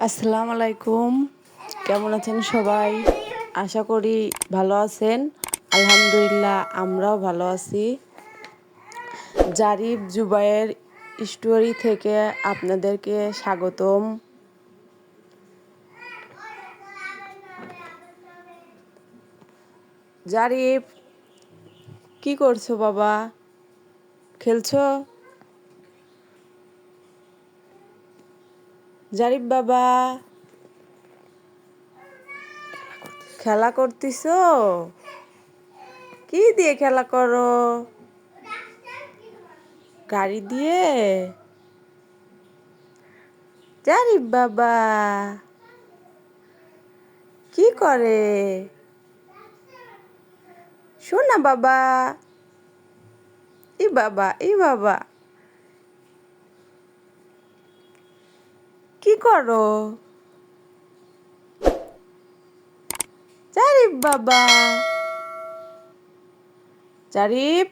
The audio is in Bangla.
আসসালামু আলাইকুম। কেমন আছেন সবাই? আশা করি ভালো আছেন। আলহামদুলিল্লাহ আমরাও ভালো আছি। জারিফ জুবাইয়ের স্টোরি থেকে আপনাদেরকে স্বাগতম। জারিফ, কি করছো বাবা? খেলছো? জারিফ বাবা, খেলা করতেছো? কি দিয়ে খেলা করো? গাড়ি দিয়ে? জারিফ বাবা কি করে? শোনা বাবা, ই বাবা কি করো? জারিফ বাবা, জারিফ